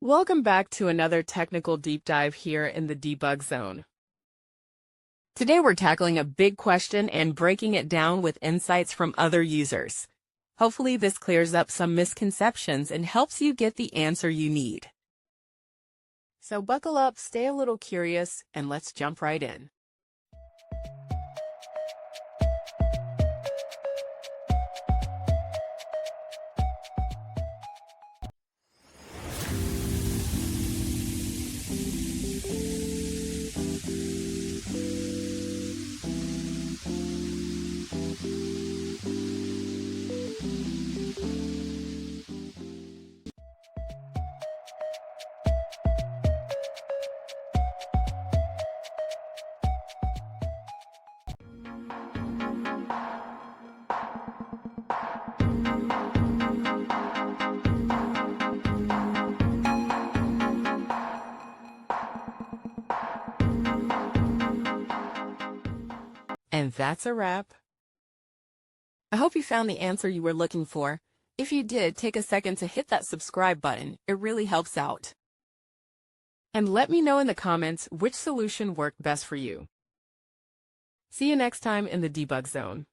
Welcome back to another technical deep dive here in the debug zone. Today we're tackling a big question and breaking it down with insights from other users. Hopefully this clears up some misconceptions and helps you get the answer you need. So buckle up, stay a little curious, and let's jump right in. And that's a wrap. I hope you found the answer you were looking for. If you did, take a second to hit that subscribe button. It really helps out. And let me know in the comments which solution worked best for you. See you next time in the debug zone.